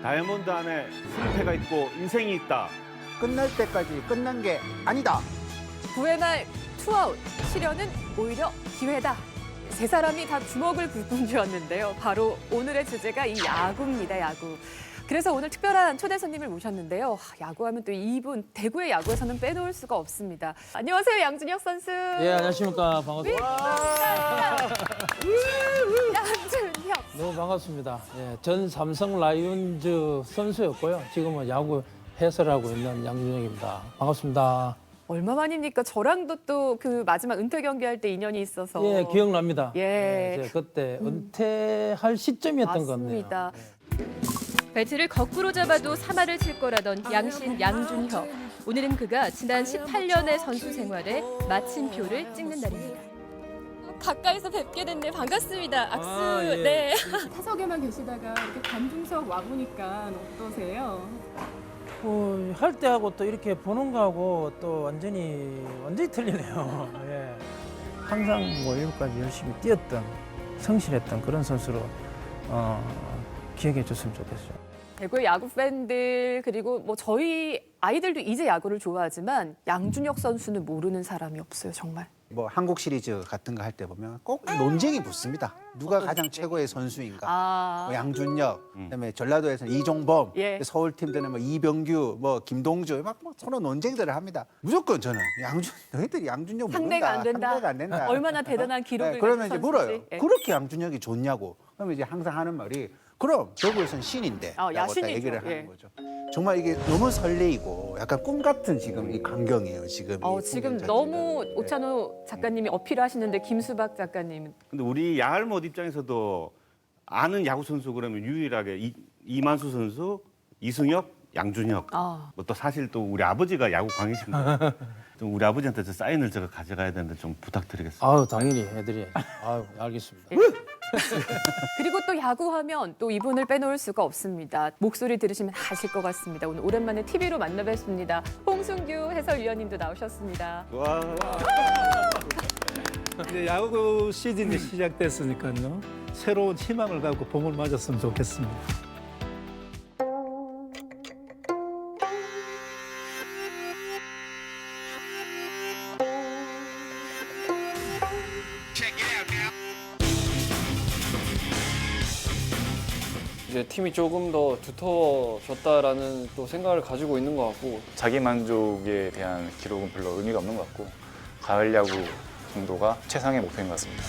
다이아몬드 안에 승패가 있고 인생이 있다. 끝날 때까지 끝난 게 아니다. 9회 말 투아웃, 시련은 오히려 기회다. 세 사람이 다 주먹을 굴군 쥐었는데요. 바로 오늘의 주제가 이 야구입니다, 야구. 그래서 오늘 특별한 초대 손님을 모셨는데요. 야구하면 또 이분, 대구의 야구에서는 빼놓을 수가 없습니다. 안녕하세요, 양준혁 선수. 예, 안녕하십니까. 반갑습니다. 양준혁. 너무 반갑습니다. 예, 전 삼성 라이온즈 선수였고요. 지금은 야구 해설하고 있는 양준혁입니다. 반갑습니다. 얼마만입니까? 저랑도 또 그 마지막 은퇴 경기할 때 인연이 있어서. 예, 기억납니다. 예. 제가 그때 은퇴할 시점이었던 것 같네요. 맞습니다. 배트를 거꾸로 잡아도 사마를 칠 거라던 양신 양준혁. 오늘은 그가 지난 18년의 선수 생활에 마침표를 찍는 날입니다. 가까이서 뵙게 됐네. 반갑습니다. 악수. 아, 예. 네. 타석에만 계시다가 이렇게 관중석 와보니까 어떠세요? 할 때하고 또 이렇게 보는 거하고 또 완전히 틀리네요. 예. 항상 뭐 이렇게까지 열심히 뛰었던, 성실했던 그런 선수로 기억해 줬으면 좋겠어요. 대구의 야구 팬들 그리고 뭐 저희 아이들도 이제 야구를 좋아하지만 양준혁 선수는 모르는 사람이 없어요, 정말. 뭐 한국 시리즈 같은 거 할 때 보면 꼭 논쟁이 붙습니다. 누가 가장 최고의 선수인가? 뭐 양준혁, 그다음에 전라도에서는 이종범, 예. 서울 팀들은 뭐 이병규, 뭐 김동주 막 서로 논쟁들을 합니다. 무조건 저는 너희들이 양준혁 상대가 안 된다. 상대가 안 된다. 얼마나 대단한 기록을 네, 그러면 가진 이제 물어요. 선수인지. 예. 그렇게 양준혁이 좋냐고. 그러면 이제 항상 하는 말이 그럼 대구에서는 신인데 라고 딱 야신이죠. 얘기를 하는 예. 거죠. 정말 이게 너무 설레이고 약간 꿈 같은 지금 이 광경이에요. 지금. 이 지금 풍경 너무 자체가. 오찬호 작가님이 어필하시는데 김수박 작가님 근데 우리 야알못 입장에서도 아는 야구 선수 그러면 유일하게 이만수 선수, 이승엽, 양준혁. 뭐 또 사실 또 우리 아버지가 야구 광이신데 좀 우리 아버지한테 저 사인을 제가 가져가야 되는데 좀 부탁드리겠습니다. 아유, 당연히 해드려야죠. 아유, 알겠습니다. 그리고 또 야구하면 또 이분을 빼놓을 수가 없습니다. 목소리 들으시면 아실 것 같습니다. 오늘 오랜만에 TV로 만나 뵙습니다. 홍순규 해설위원님도 나오셨습니다. 와. 이제 야구 시즌이 시작됐으니까요. 새로운 희망을 갖고 봄을 맞았으면 좋겠습니다. 이제 팀이 조금 더 두터워졌다라는 또 생각을 가지고 있는 것 같고 자기 만족에 대한 기록은 별로 의미가 없는 것 같고 가을 야구 정도가 최상의 목표인 것 같습니다.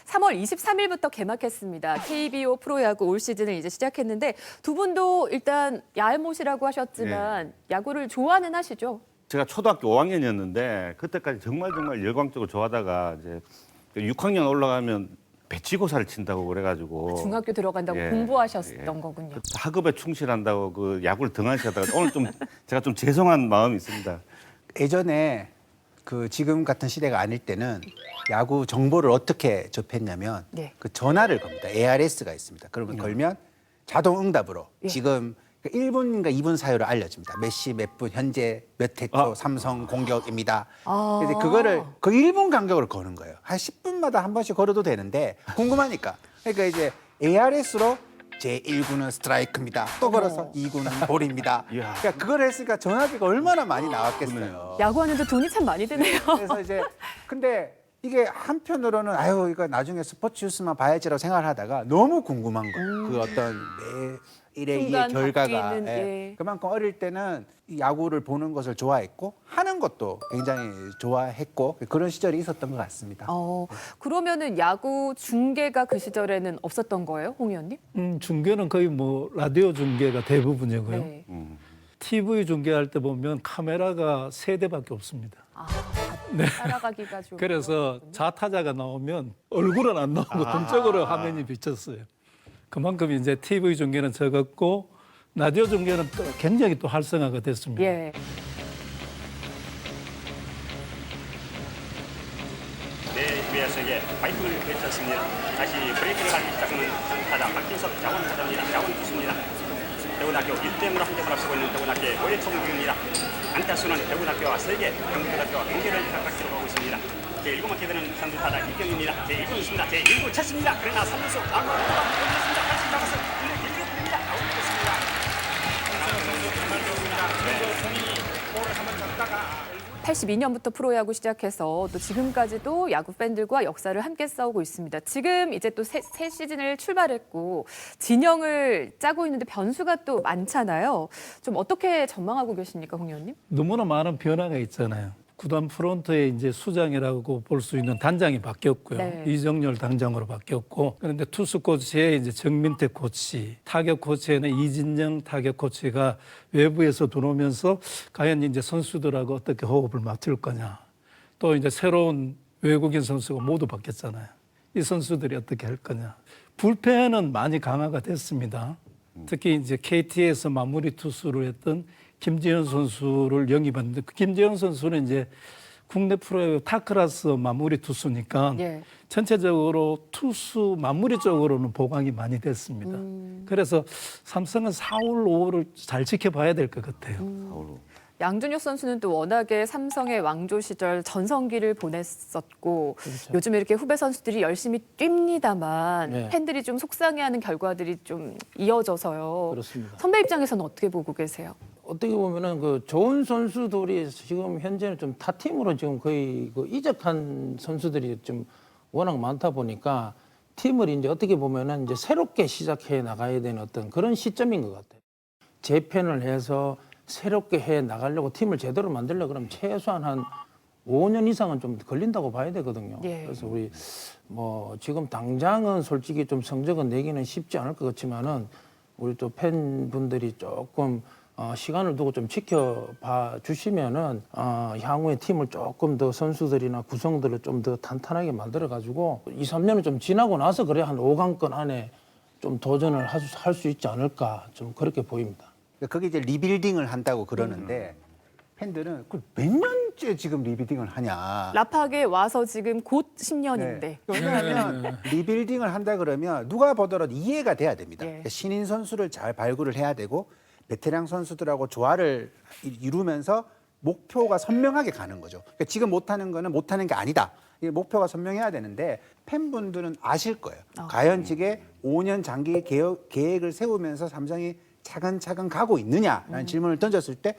(3월 23일부터) 개막했습니다. KBO 프로야구 올 시즌을 이제 시작했는데 두 분도 일단 야알못이라고 하셨지만 야구를 좋아는 하시죠? 제가 초등학교 5학년이었는데 그때까지 정말 열광적으로 좋아하다가 이제 6학년 올라가면 배치고사를 친다고 그래가지고 중학교 들어간다고 예, 공부하셨던 예. 거군요. 학업에 충실한다고 그 야구를 등한시하다가 오늘 좀 제가 좀 죄송한 마음이 있습니다. 예전에 그 지금 같은 시대가 아닐 때는 야구 정보를 어떻게 접했냐면 네. 그 전화를 겁니다. ARS가 있습니다. 그러면 걸면 자동 응답으로 예. 지금 1분인가 2분 사이로 알려줍니다. 몇 시 몇 분 현재 몇 회초 삼성 공격입니다. 근데 그거를 그 1분 간격으로 거는 거예요. 한 10분마다 한 번씩 걸어도 되는데 궁금하니까. 그러니까 이제 ARS로 제1구는 스트라이크입니다. 또 걸어서 2구는 볼입니다. 이야. 그러니까 그걸 했으니까 전화비가 얼마나 많이 나왔겠어요. 야구하는데 돈이 참 많이 드네요. 그래서 이제 근데 이게 한편으로는 아유 이거 나중에 스포츠 뉴스만 봐야지라고 생각을 하다가 너무 궁금한 거예요. 그 어떤 매일의 이 순간 결과가. 바뀌는, 예. 그만큼 어릴 때는 이 야구를 보는 것을 좋아했고 하는 것도 굉장히 좋아했고 그런 시절이 있었던 것 같습니다. 그러면은 야구 중계가 그 시절에는 없었던 거예요, 홍 의원님? 중계는 거의 뭐 라디오 중계가 대부분이고요. 네. TV 중계할 때 보면 카메라가 3대밖에 없습니다. 따라가기가 좀 그래서 어려웠군요. 좌타자가 나오면 얼굴은 안 나오고 동적으로 화면이 비쳤어요. 그만큼 이제 TV 중계는 적었고 라디오 중계는 또 굉장히 또 활성화가 됐습니다. 예. 위에서의 파이팅을 펼쳤습니다. 다시 브레이크를 밟기 시작하는 타자 박진석 자원 타자입니다. 자원 투수입니다. 대구학교 1대0으로 한 점을 앞서고 있는 대구학교의 5회 초 공격입니다. 안타수는 대구학교와 3개, 경북대학교와 경기를 각각 기록하고 있습니다. 제1구만 되는 선두 타자 이경입니다. 제1구 있습니다. 제1구 쳤습니다. 그러나 3루수 아무런 도망 걸렸습니다. 다시 잡아서 1루 1루 뿌립니다. 아웃됐습니다. 82년부터 프로야구 시작해서 또 지금까지도 야구 팬들과 역사를 함께 싸우고 있습니다. 지금 이제 또 새 시즌을 출발했고 진영을 짜고 있는데 변수가 또 많잖아요. 좀 어떻게 전망하고 계십니까, 홍 의원님? 너무나 많은 변화가 있잖아요. 구단 프론트에 이제 수장이라고 볼 수 있는 단장이 바뀌었고요. 네. 이정열 단장으로 바뀌었고, 그런데 투수 코치에 이제 정민태 코치, 타격 코치에는 이진영 타격 코치가 외부에서 들어오면서 과연 이제 선수들하고 어떻게 호흡을 맞출 거냐. 또 이제 새로운 외국인 선수가 모두 바뀌었잖아요. 이 선수들이 어떻게 할 거냐. 불펜은 많이 강화가 됐습니다. 특히 이제 KT에서 마무리 투수를 했던 김재현 선수를 영입했는데 그 김재현 선수는 이제 국내 프로야구 타클라스 마무리 투수니까 예. 전체적으로 투수 마무리 쪽으로는 보강이 많이 됐습니다. 그래서 삼성은 4월, 5월을 잘 지켜봐야 될 것 같아요. 양준혁 선수는 또 워낙에 삼성의 왕조 시절 전성기를 보냈었고 그렇죠. 요즘 이렇게 후배 선수들이 열심히 뜁니다만 네. 팬들이 좀 속상해하는 결과들이 좀 이어져서요. 그렇습니다. 선배 입장에서는 어떻게 보고 계세요? 어떻게 보면은 그 좋은 선수들이 지금 현재는 좀 타팀으로 지금 거의 그 이적한 선수들이 좀 워낙 많다 보니까 팀을 이제 어떻게 보면은 이제 새롭게 시작해 나가야 되는 어떤 그런 시점인 것 같아요. 재편을 해서 새롭게 해 나가려고 팀을 제대로 만들려고 그러면 최소한 한 5년 이상은 좀 걸린다고 봐야 되거든요. 예. 그래서 우리 뭐 지금 당장은 솔직히 좀 성적은 내기는 쉽지 않을 것 같지만은 우리 또 팬분들이 조금 시간을 두고 좀 지켜봐 주시면은 향후에 팀을 조금 더 선수들이나 구성들을 좀 더 탄탄하게 만들어 가지고 2, 3년을 좀 지나고 나서 그래 한 5강권 안에 좀 도전을 할 수 있지 않을까 좀 그렇게 보입니다. 거기 이제 리빌딩을 한다고 그러는데 팬들은 그 몇 년째 지금 리빌딩을 하냐. 라팍에 와서 지금 곧 10년인데. 네. 왜냐하면 리빌딩을 한다 그러면 누가 보더라도 이해가 돼야 됩니다. 그러니까 신인 선수를 잘 발굴을 해야 되고 베테랑 선수들하고 조화를 이루면서 목표가 선명하게 가는 거죠. 그러니까 지금 못하는 거는 못하는 게 아니다. 이 목표가 선명해야 되는데 팬분들은 아실 거예요. 과연 지게 5년 장기 계획을 세우면서 삼성이 차근차근 가고 있느냐라는 질문을 던졌을 때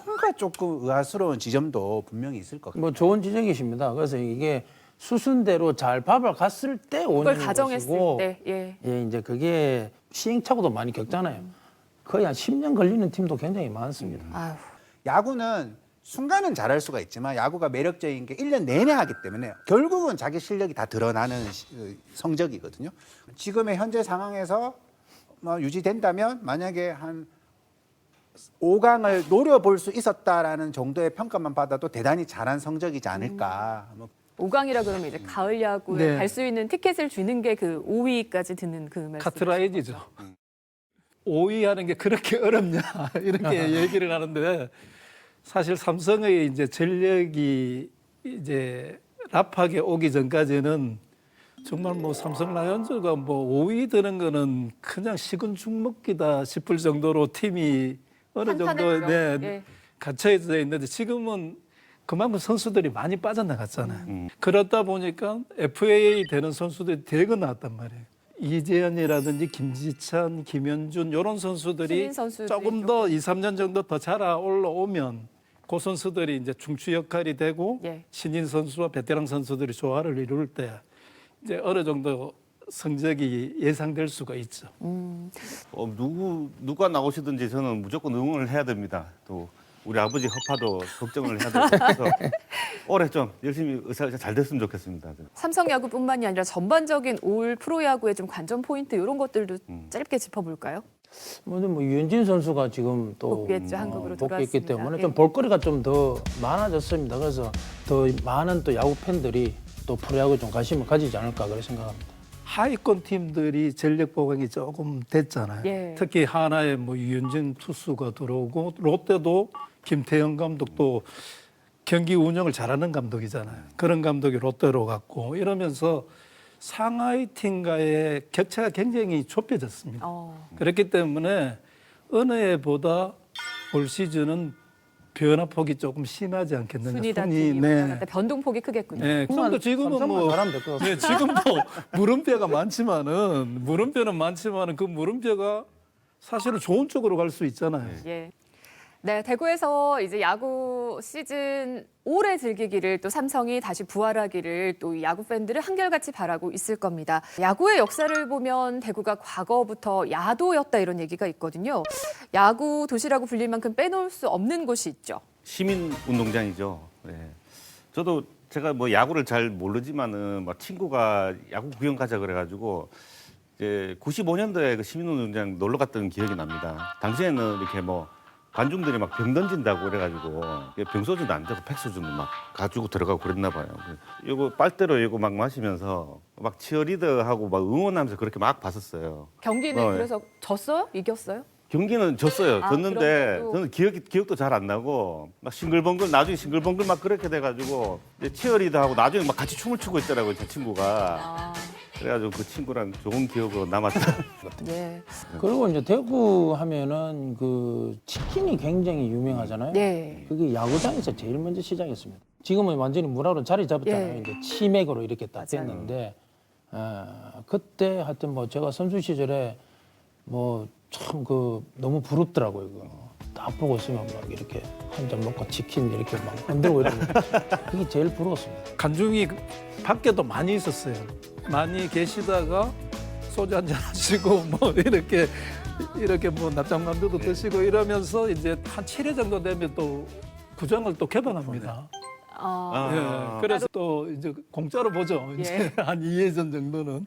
뭔가 조금 의아스러운 지점도 분명히 있을 것 같아요. 뭐 좋은 지적이십니다. 그래서 이게 수순대로 잘 밟아갔을 때 그걸 5년인 가정했을 것이고 때. 예. 예, 이제 그게 시행착오도 많이 겪잖아요. 거의 한 10년 걸리는 팀도 굉장히 많습니다. 아휴. 야구는 순간은 잘할 수가 있지만 야구가 매력적인 게 1년 내내 하기 때문에 결국은 자기 실력이 다 드러나는 성적이거든요. 지금의 현재 상황에서 뭐 유지된다면 만약에 한 5강을 노려볼 수 있었다라는 정도의 평가만 받아도 대단히 잘한 성적이지 않을까. 뭐 5강이라 그러면 이제 가을 야구에 네. 갈 수 있는 티켓을 주는 게 그 5위까지 드는 그 말씀. 카트라이즈죠. 5위 하는 게 그렇게 어렵냐 이렇게 얘기를 하는데 사실 삼성의 이제 전력이 이제 라팍에 오기 전까지는 정말 뭐 삼성 라이온즈가 뭐 5위 드는 거는 그냥 식은 죽 먹기다 싶을 정도로 팀이 어느 정도 탄탄했죠. 예. 갇혀져 있는데 지금은 그만큼 선수들이 많이 빠져나갔잖아요. 그러다 보니까 FA 되는 선수들이 대거 나왔단 말이에요. 이재현이라든지 김지찬, 김현준 이런 선수들이 신인 선수들이 조금 더 2, 3년 정도 더 자라 올라오면 그 선수들이 이제 중추 역할이 되고 예. 신인 선수와 베테랑 선수들이 조화를 이룰 때 이제 어느 정도 성적이 예상될 수가 있죠. 누가 나오시든지 저는 무조건 응원을 해야 됩니다. 또 우리 아버지 허파도 걱정을 해야 되고 그래서 올해 좀 열심히 의사 잘 됐으면 좋겠습니다. 삼성 야구뿐만이 아니라 전반적인 올 프로야구의 좀 관전 포인트 이런 것들도 짧게 짚어볼까요? 뭐 유현진 선수가 지금 또 복귀했죠. 한국으로 복귀했기 돌아왔습니다. 때문에 예. 좀 볼거리가 좀 더 많아졌습니다. 그래서 더 많은 또 야구 팬들이 또 프로야구 좀 관심을 가지지 않을까 그렇게 생각합니다. 하위권 팀들이 전력 보강이 조금 됐잖아요. 예. 특히 하나에 뭐 유현진 투수가 들어오고 롯데도 김태형 감독도 경기 운영을 잘하는 감독이잖아요. 그런 감독이 롯데로 갔고 이러면서 상하이 팀과의 격차가 굉장히 좁혀졌습니다. 그렇기 때문에 어느 해보다 올 시즌은 변화폭이 조금 심하지 않겠느냐. 순위 다툼이 네. 변동폭이 크겠군요. 네, 그런데 지금은 삼성만 뭐 잘하면 될 것 같아요. 네, 지금도 물음표가 많지만은 그 물음표가 사실은 좋은 쪽으로 갈 수 있잖아요. 예. 네, 대구에서 이제 야구 시즌 오래 즐기기를 또 삼성이 다시 부활하기를 또 이 야구 팬들은 한결같이 바라고 있을 겁니다. 야구의 역사를 보면 대구가 과거부터 야도였다 이런 얘기가 있거든요. 야구 도시라고 불릴 만큼 빼놓을 수 없는 곳이 있죠. 시민 운동장이죠. 네. 저도 제가 뭐 야구를 잘 모르지만은 막 친구가 야구 구경 가자 그래가지고 이제 95년도에 그 시민 운동장 놀러 갔던 기억이 납니다. 당시에는 이렇게 뭐 관중들이 막 병 던진다고 그래가지고 병소주도 안 되고 팩소주도 막 가지고 들어가고 그랬나 봐요. 이거 빨대로 이거 막 마시면서 막 치어리더하고 막 응원하면서 그렇게 막 봤었어요. 경기는 그래서 졌어요? 이겼어요? 경기는 졌어요. 졌는데 그런데도. 저는 기억도 잘 안 나고 막 싱글벙글 나중에 싱글벙글 막 그렇게 돼가지고 이제 치어리더하고 나중에 막 같이 춤을 추고 있더라고요. 제 친구가. 그래가지고 그 친구랑 좋은 기억으로 남았다. 예. 그리고 이제 대구 하면은 그 치킨이 굉장히 유명하잖아요. 네. 그게 야구장에서 제일 먼저 시작했습니다. 지금은 완전히 문화로 자리 잡았잖아요. 예. 이제 치맥으로 이렇게 딱 맞아요. 됐는데 그때 하여튼 뭐 제가 선수 시절에 뭐 참 그 너무 부럽더라고요. 그거. 딱 보고 있으면 막 이렇게 한 잔 먹고 치킨 이렇게 막 만들고 이러는 그게 제일 부러웠습니다. 관중이 밖에도 많이 있었어요. 많이 계시다가 소주 한잔 하시고 뭐 이렇게 뭐 납작만두도 드시고 이러면서 이제 한 7회 정도 되면 또 구장을 또 개방합니다. 예, 그래서 또 이제 공짜로 보죠. 이제 한 2회전 정도는.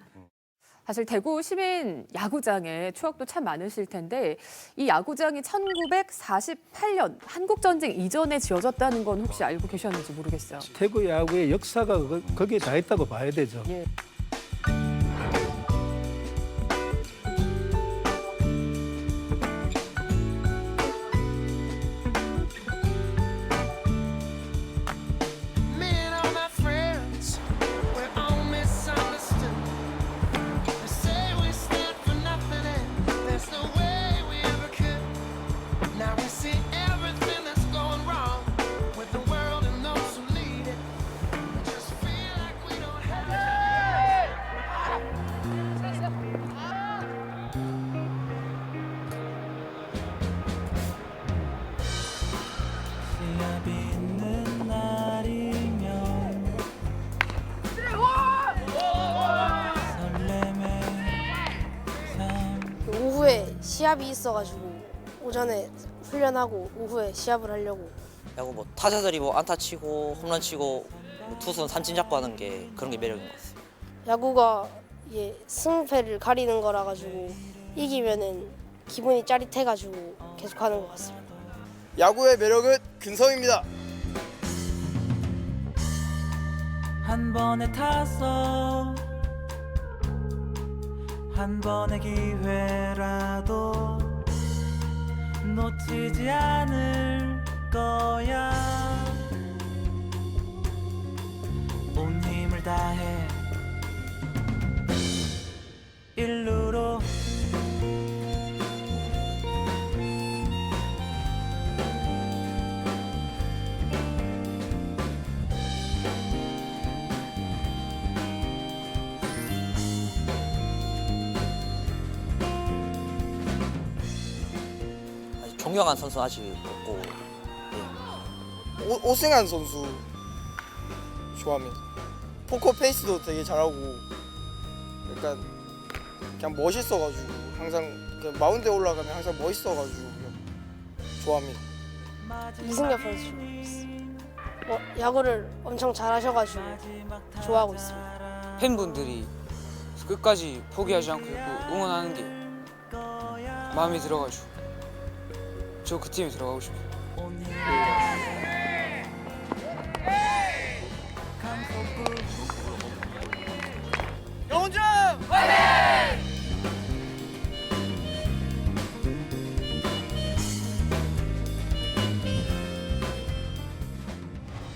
사실 대구 시민 야구장에 추억도 참 많으실 텐데 이 야구장이 1948년 한국전쟁 이전에 지어졌다는 건 혹시 알고 계셨는지 모르겠어요. 태구 야구의 역사가 거기에 다 있다고 봐야 되죠. 예. 오후에 시합이 있어가지고 오전에 훈련하고 오후에 시합을 하려고. 야구 뭐 타자들이 뭐 안타 치고 홈런 치고 뭐 투수는 삼진 잡고 하는 게 그런 게 매력인 것 같아요. 야구가 승패를 가리는 거라 가지고 이기면은 기분이 짜릿해가지고 계속 하는 것 같습니다. 야구의 매력은 근성입니다. 한 번에 타서 한 번의 기회라도 놓치지 않을 거야. 온 힘을 다해 일루로 아직 존경한 선수 아직 없고 오승환 선수 좋아합니다. 포커 페이스도 되게 잘하고 약간 그냥 멋있어가지고 항상 그 마운드에 올라가면 항상 멋있어가지고 그냥 좋아합니다. 이승엽 선수 야구를 엄청 잘하셔가지고 좋아하고 있습니다. 팬분들이 끝까지 포기하지 않고 응원하는 게 마음에 들어가지고 저 그 팀에 들어가고 싶어요. 영훈정!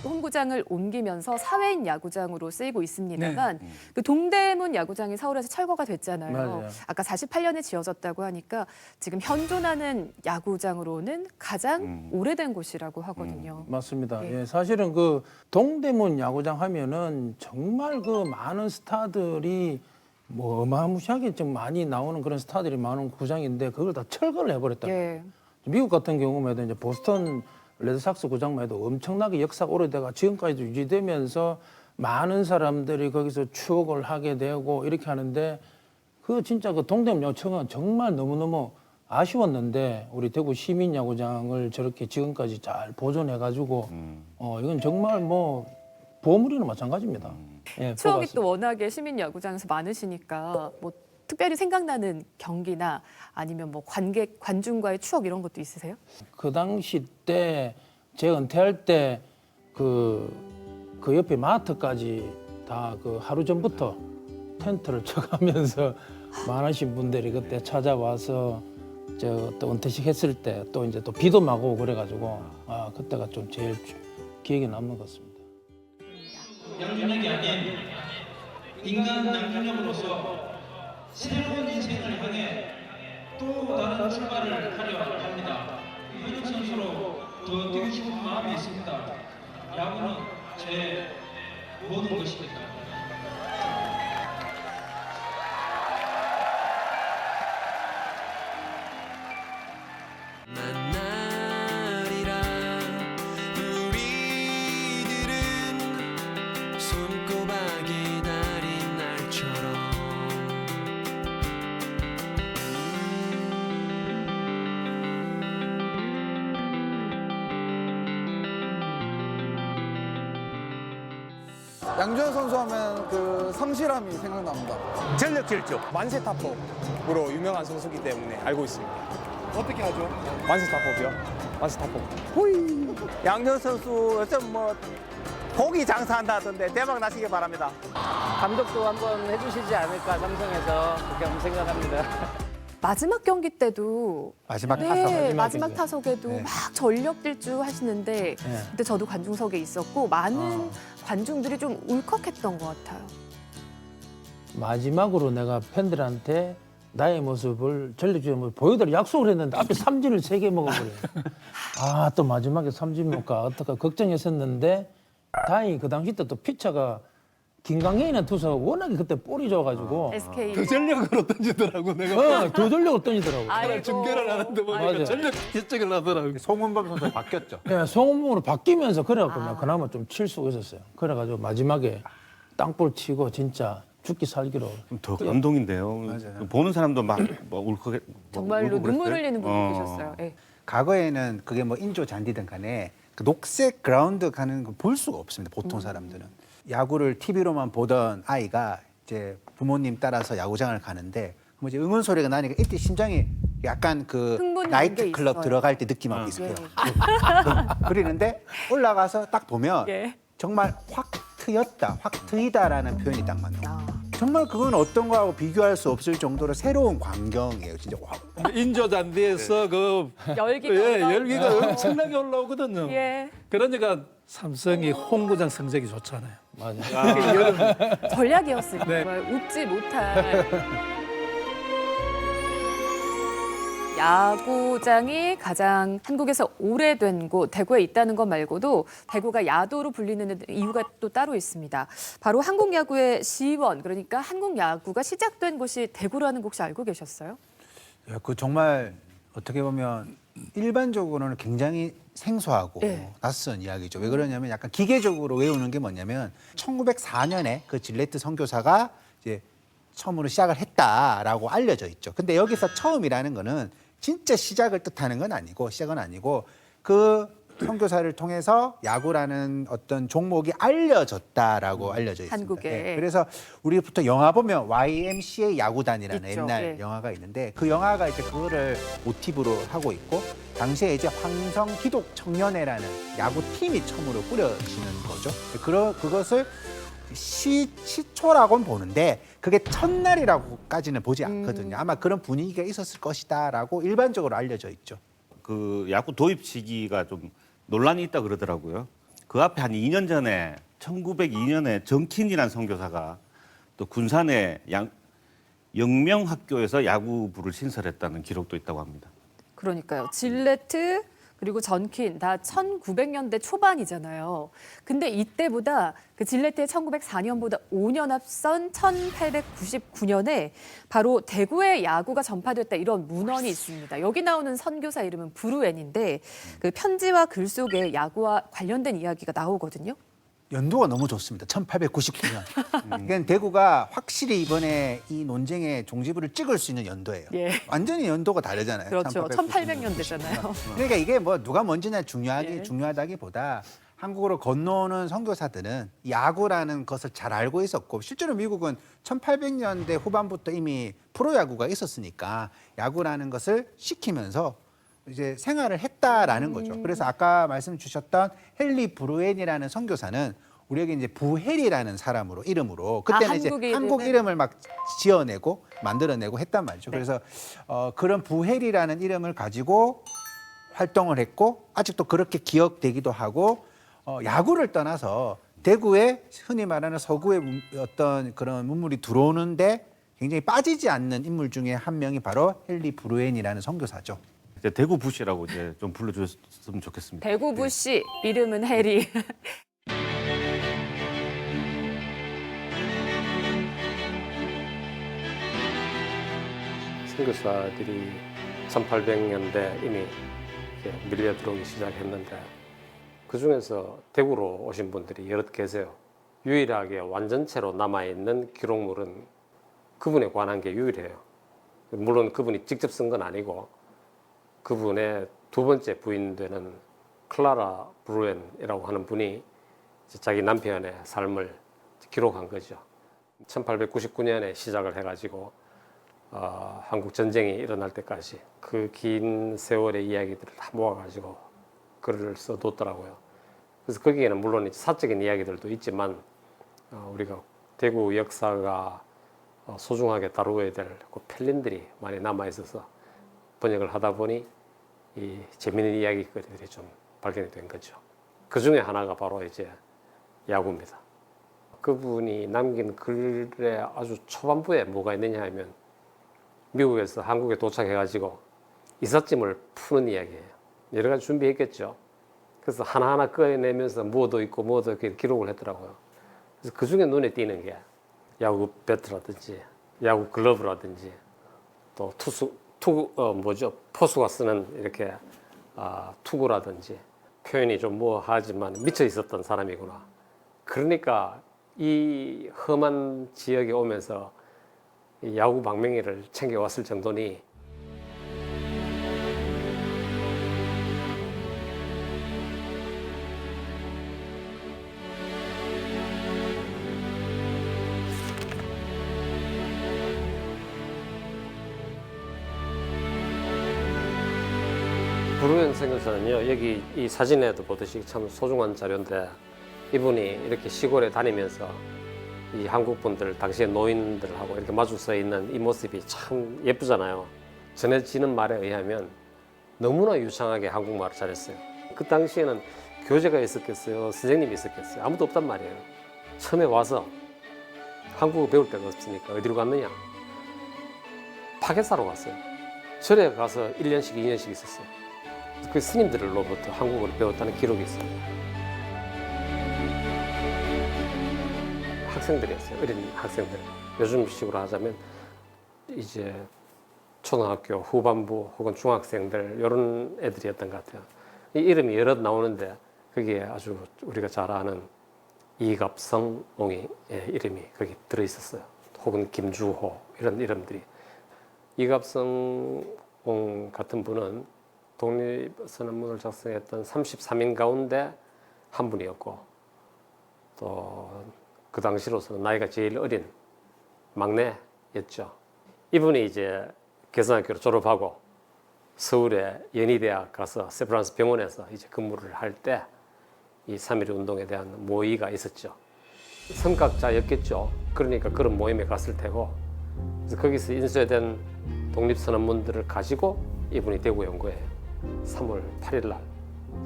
홈구장을 옮기면서 사회인 야구장으로 쓰이고 있습니다만 그 동대문 야구장이 서울에서 철거가 됐잖아요. 맞아요. 아까 48년에 지어졌다고 하니까 지금 현존하는 야구장으로는 가장 오래된 곳이라고 하거든요. 맞습니다. 네. 예, 사실은 그 동대문 야구장 하면은 정말 그 많은 스타들이 뭐 어마무시하게 좀 많이 나오는 그런 스타들이 많은 구장인데 그걸 다 철거를 해버렸다. 예. 미국 같은 경우만 해도 이제 보스턴 레드삭스 구장만 해도 엄청나게 역사가 오래돼가 지금까지도 유지되면서 많은 사람들이 거기서 추억을 하게 되고 이렇게 하는데 그 진짜 그 동대문 야구장은 정말 너무너무 아쉬웠는데 우리 대구 시민야구장을 저렇게 지금까지 잘 보존해가지고 이건 정말 뭐 보물이나 마찬가지입니다. 예, 추억이 뽑았습니다. 또 워낙에 시민 야구장에서 많으시니까 뭐 특별히 생각나는 경기나 아니면 뭐 관객 관중과의 추억 이런 것도 있으세요? 그 당시 때 제가 은퇴할 때 그 옆에 마트까지 다 그 하루 전부터 텐트를 쳐가면서 많으신 분들이 그때 찾아와서 저 또 은퇴식 했을 때 또 이제 또 비도 막 오고 그래가지고 그때가 좀 제일 기억에 남는 것 같습니다. 양준혁이 아닌 인간 양준혁으로서 새로운 인생을 향해 또 다른 출발을 하려 합니다. 현역 선수로 더 뛰고 싶은 마음이 있습니다. 야구는 제 모든 것입니다. 만나리라 우리들은 손꼽아 기다린 날처럼 양준혁 선수 하면 그 성실함이 생각납니다. 전력 질주 만세 타법으로 유명한 선수기 때문에 알고 있습니다. 어떻게 하죠? 만세 타법이요? 만세 타법. 호이. 양준혁 선수 요즘 뭐 고기 장사한다던데 대박 나시길 바랍니다. 감독도 한번 해주시지 않을까 삼성에서 그렇게 한번 생각합니다. 마지막 경기 때도 마지막 네, 타석. 마지막 타석에도 네. 막 전력 질주 하시는데 그때 저도 관중석에 있었고 많은 관중들이 좀 울컥했던 것 같아요. 마지막으로 내가 팬들한테 나의 모습을 전력주에 보여드릴 약속을 했는데 앞에 삼진을 3개 먹어버려요. 또 마지막에 삼진 먹까 어떡하 걱정했었는데 다행히 그 당시 때 또 피처가 김광현이라는 투수가 워낙에 그때 볼이 좋아가지고 SK. 그 전력으로 던지더라고 내가. 더 전력을 던지더라고. 아이고. 중계를 하는데 보니까 맞아. 전력 결정을 하더라고. 송은범 선수 바뀌었죠. 예, 송은범으로 바뀌면서 그래갖고 내가 그나마 좀 칠 수가 있었어요. 그래가지고 마지막에 땅볼 치고 진짜 죽기 살기로. 더 감동인데요. 보는 사람도 막 울컥. 정말로 눈물 흘리는 분도 계셨어요. 예. 과거에는 그게 뭐 인조 잔디든 간에 그 녹색 그라운드 가는 거 볼 수가 없습니다. 보통 사람들은. 야구를 TV로만 보던 아이가 이제 부모님 따라서 야구장을 가는데 뭐 이제 응원 소리가 나니까 이때 심장이 약간 그 흥분이 나이트 클럽 있어요. 들어갈 때 느낌하고 비슷해요. 그러는데 올라가서 딱 보면 예. 정말 확 트였다, 확 트이다라는 표현이 딱 맞나요? 정말 그건 어떤 거하고 비교할 수 없을 정도로 새로운 광경이에요. 진짜 와. 인조 잔디에서 그 열기가 열기가 엄청나게 올라오거든요. 예. 그러니까 삼성이 홈구장 성적이 좋잖아요. 맞아요. 전략이었으니까 네. 정말 웃지 못할 야구장이 가장 한국에서 오래된 곳 대구에 있다는 것 말고도 대구가 야도로 불리는 이유가 또 따로 있습니다. 바로 한국 야구의 시원, 그러니까 한국 야구가 시작된 곳이 대구라는 거 혹시 알고 계셨어요? 야, 그 정말 어떻게 보면 일반적으로는 굉장히 생소하고 네. 낯선 이야기죠. 왜 그러냐면 약간 기계적으로 외우는 게 뭐냐면 1904년에 그 질레트 선교사가 이제 처음으로 시작을 했다라고 알려져 있죠. 근데 여기서 처음이라는 거는 진짜 시작을 뜻하는 건 아니고 시작은 아니고 그 선교사를 통해서 야구라는 어떤 종목이 알려졌다라고 알려져 있습니다. 한국에. 네, 그래서 우리부터 영화 보면 YMCA 야구단이라는 있죠. 옛날 네. 영화가 있는데 그 영화가 이제 그거를 모티브로 하고 있고 당시에 이제 황성 기독 청년회라는 야구 팀이 처음으로 꾸려지는 거죠. 그것을 시초라고는 보는데 그게 첫날이라고까지는 보지 않거든요. 아마 그런 분위기가 있었을 것이다라고 일반적으로 알려져 있죠. 그 야구 도입 시기가 좀 논란이 있다 그러더라고요. 그 앞에 한 2년 전에 1902년에 정킨이라는 선교사가 또 군산의 영명학교에서 야구부를 신설했다는 기록도 있다고 합니다. 그러니까요. 질레트 그리고 전킨 다 1900년대 초반이잖아요. 근데 이때보다 그 질레트의 1904년보다 5년 앞선 1899년에 바로 대구에 야구가 전파됐다 이런 문헌이 있습니다. 여기 나오는 선교사 이름은 브루엔인데 그 편지와 글 속에 야구와 관련된 이야기가 나오거든요. 연도가 너무 좋습니다. 1899년. 그러니까 대구가 확실히 이번에 이 논쟁의 종지부를 찍을 수 있는 연도예요. 예. 완전히 연도가 다르잖아요. 그렇죠. 1899년. 1800년대잖아요. 그러니까 이게 뭐 누가 먼저냐 예. 중요하다기보다 한국으로 건너오는 선교사들은 야구라는 것을 잘 알고 있었고 실제로 미국은 1800년대 후반부터 이미 프로야구가 있었으니까 야구라는 것을 시키면서 이제 생활을 했다라는 거죠. 그래서 아까 말씀 주셨던 헨리 브루엔이라는 선교사는 우리에게 이제 부헬이라는 사람으로 이름으로 그때는 이제 한국 이름을 막 지어내고 만들어내고 했단 말이죠. 네. 그래서 그런 부헬이라는 이름을 가지고 활동을 했고 아직도 그렇게 기억되기도 하고 야구를 떠나서 대구에 흔히 말하는 서구의 어떤 그런 문물이 들어오는데 굉장히 빠지지 않는 인물 중에 한 명이 바로 헨리 브루엔이라는 선교사죠. 이제 대구 부시라고 이제 좀 불러주셨으면 좋겠습니다. 대구 부시 이름은 해리. 선교사들이 1800년대 이미 밀려 들어오기 시작했는데 그 중에서 대구로 오신 분들이 여럿 계세요. 유일하게 완전체로 남아있는 기록물은 그분에 관한 게 유일해요. 물론 그분이 직접 쓴 건 아니고 그분의 두 번째 부인 되는 클라라 브루엔이라고 하는 분이 자기 남편의 삶을 기록한 거죠. 1899년에 시작을 해가지고 한국 전쟁이 일어날 때까지 그 긴 세월의 이야기들을 다 모아가지고 글을 써뒀더라고요. 그래서 거기에는 물론 사적인 이야기들도 있지만 우리가 대구 역사가 소중하게 다루어야 될 그 편린들이 많이 남아 있어서 번역을 하다 보니 이 재미있는 이야기거리들이 좀 발견이 된 거죠. 그 중에 하나가 바로 이제 야구입니다. 그분이 남긴 글의 아주 초반부에 뭐가 있느냐 하면 미국에서 한국에 도착해가지고 이삿짐을 푸는 이야기예요. 여러 가지 준비했겠죠. 그래서 하나하나 꺼내면서 뭐도 있고 뭐도 이렇게 기록을 했더라고요. 그래서 그 중에 눈에 띄는 게 야구 배트라든지 야구 글러브라든지 또 포수가 쓰는 이렇게 투구라든지 표현이 좀 뭐 하지만 미쳐 있었던 사람이구나. 그러니까 이 험한 지역에 오면서 이 야구 망명이를 챙겨왔을 정도니 브루엔 선교사는요, 여기 이 사진에도 보듯이 참 소중한 자료인데 이분이 이렇게 시골에 다니면서 이 한국 분들, 당시의 노인들하고 이렇게 마주 서 있는 이 모습이 참 예쁘잖아요. 전해지는 말에 의하면 너무나 유창하게 한국말을 잘했어요. 그 당시에는 교재가 있었겠어요, 선생님이 있었겠어요. 아무도 없단 말이에요. 처음에 와서 한국어 배울 데가 없으니까 어디로 갔느냐? 파괴사로 갔어요. 절에 가서 1년씩, 2년씩 있었어요. 그 스님들로부터 한국어를 배웠다는 기록이 있어요. 학생들이었어요. 어린 학생들. 요즘 식으로 하자면 이제 초등학교 후반부 혹은 중학생들 이런 애들이었던 것 같아요. 이 이름이 여럿 나오는데 거기에 아주 우리가 잘 아는 이갑성옹의 이름이 거기 들어 있었어요. 혹은 김주호 이런 이름들이. 이갑성옹 같은 분은 독립선언문을 작성했던 33인 가운데 한 분이었고 또 그 당시로서는 나이가 제일 어린 막내였죠. 이분이 이제 개성학교를 졸업하고 서울의 연희대학 가서 세브란스 병원에서 이제 근무를 할 때 이 3.1 운동에 대한 모의가 있었죠. 선각자였겠죠. 그러니까 그런 모임에 갔을 테고 그래서 거기서 인쇄된 독립선언문들을 가지고 이분이 대구에 온 거예요. 3월 8일 날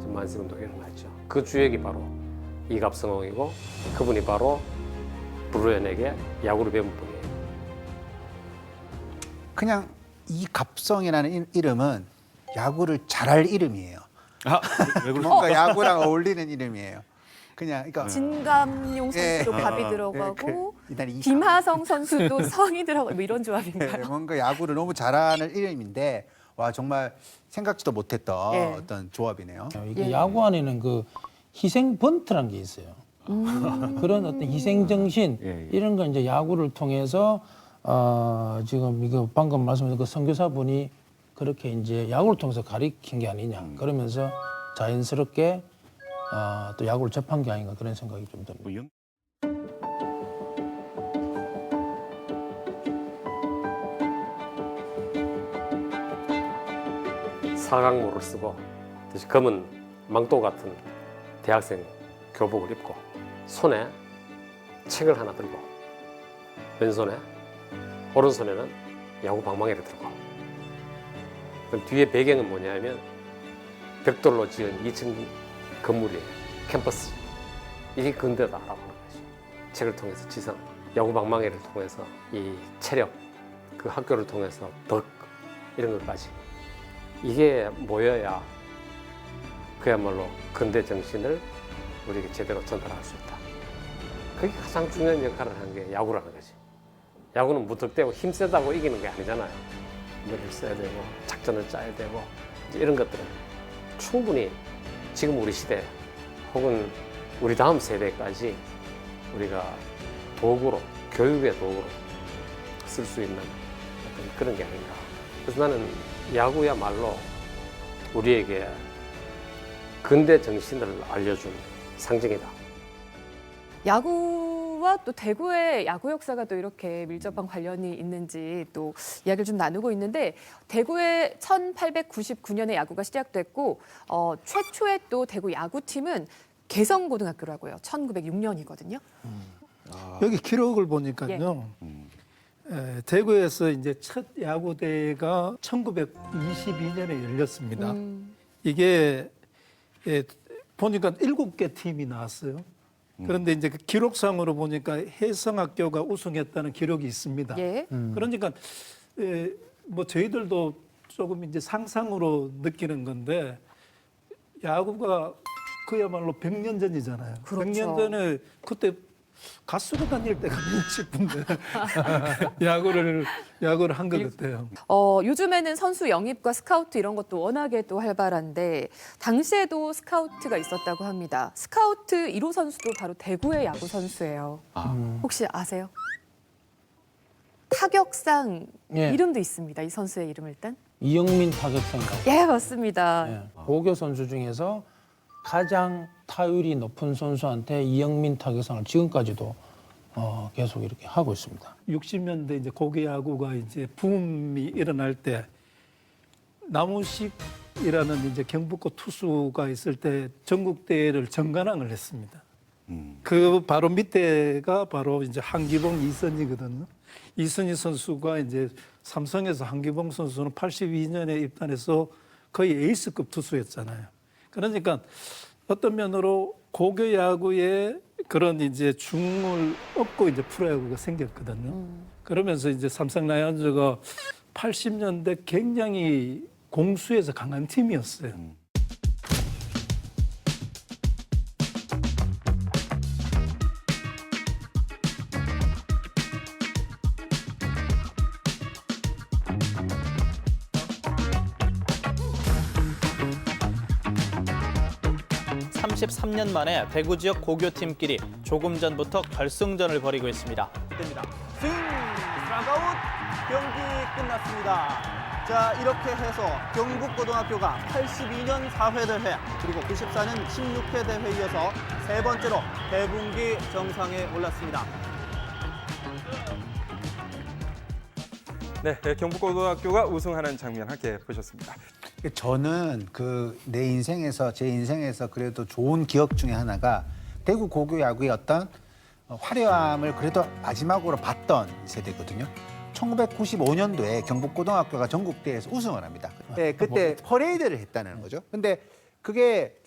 만세운동이 일어났죠. 그 주역이 바로 이갑성옹이고 그분이 바로 브루엔에게 야구를 배운 분이에요. 그냥 이갑성이라는 이름은 야구를 잘할 이름이에요. 왜 뭔가 야구랑 어울리는 이름이에요. 그냥 그러니까 진감용 선수도 밥이 들어가고 김하성 선수도 성이 들어가고 뭐 이런 조합인가요? 뭔가 야구를 너무 잘하는 이름인데 와 정말 생각지도 못했던 어떤 조합이네요. 이게 야구 안에는 그 희생 번트라는 게 있어요. 그런 어떤 희생 정신 이런 걸 이제 야구를 통해서 지금 이거 방금 말씀하신 그 선교사분이 그렇게 이제 야구를 통해서 가리킨 게 아니냐 그러면서 자연스럽게 또 야구를 접한 게 아닌가 그런 생각이 좀 듭니다. 사각모를 쓰고 검은 망토 같은 대학생 교복을 입고 손에 책을 하나 들고 왼손에 오른손에는 야구 방망이를 들고 그럼 뒤에 배경은 뭐냐면 벽돌로 지은 2층 건물이 캠퍼스 이게 근대다라고 하는 거죠. 책을 통해서 지성, 야구 방망이를 통해서 이 체력, 그 학교를 통해서 덕 이런 것까지 이게 모여야 그야말로 근대 정신을 우리에게 제대로 전달할 수 있다. 그게 가장 중요한 역할을 하는 게 야구라는 거지. 야구는 무턱대고 힘세다고 이기는 게 아니잖아요. 머리를 써야 되고 작전을 짜야 되고 이제 이런 것들은 충분히 지금 우리 시대 혹은 우리 다음 세대까지 우리가 도구로 교육의 도구로 쓸 수 있는 어떤 그런 게 아닌가. 그래서 나는 야구야말로 우리에게 근대 정신을 알려준 상징이다. 야구와 또 대구의 야구 역사가 또 이렇게 밀접한 관련이 있는지 또 이야기를 좀 나누고 있는데 대구의 1899년에 야구가 시작됐고 최초의 또 대구 야구팀은 개성고등학교라고요. 1906년이거든요. 여기 기록을 보니까요. 대구에서 이제 첫 야구대회가 1922년에 열렸습니다. 이게 보니까 7개 팀이 나왔어요. 그런데 이제 그 기록상으로 보니까 해성학교가 우승했다는 기록이 있습니다. 그러니까 뭐 저희들도 조금 이제 상상으로 느끼는 건데 야구가 그야말로 100년 전이잖아요. 그렇죠. 100년 전에 그때 가수로 다닐 때가 아닌가 싶은데 야구를 한 것 같아요. 요즘에는 선수 영입과 스카우트 이런 것도 워낙에 또 활발한데 당시에도 스카우트가 있었다고 합니다. 스카우트 1호 선수도 바로 대구의 야구 선수예요. 혹시 아세요? 타격상 이름도 있습니다. 이 선수의 이름 일단. 이영민 타격상가. 예, 맞습니다. 고교 선수 중에서 가장 타율이 높은 선수한테 이영민 타격상을 지금까지도 계속 이렇게 하고 있습니다. 60년대 이제 고교 야구가 이제 붐이 일어날 때 나무식이라는 이제 경북고 투수가 있을 때 전국 대회를 정관왕을 했습니다. 그 바로 밑에가 바로 이제 한기봉, 이선희거든요. 이선희 선수가 이제 삼성에서 한기봉 선수는 82년에 입단해서 거의 에이스급 투수였잖아요. 그러니까 어떤 면으로 고교 야구에 그런 이제 중을 얻고 이제 프로야구가 생겼거든요. 그러면서 이제 삼성 라이온즈가 80년대 굉장히 공수에서 강한 팀이었어요. 33년 만에 대구 지역 고교팀끼리 조금 전부터 결승전을 벌이고 있습니다. 됩니다. 스윙! 스트라이크아웃! 경기 끝났습니다. 자, 이렇게 해서 경북고등학교가 82년 4회 대회 그리고 94년 16회 대회에 이어서 세 번째로 대분기 정상에 올랐습니다. 네, 경북고등학교가 우승하는 장면 함께 보셨습니다. 저는 제 인생에서 그래도 좋은 기억 중에 하나가 대구 고교 야구의 어떤 화려함을 그래도 마지막으로 봤던 세대거든요. 1995년도에 경북고등학교가 전국대회에서 우승을 합니다. 그때 퍼레이드를 했다는 거죠. 근데 그게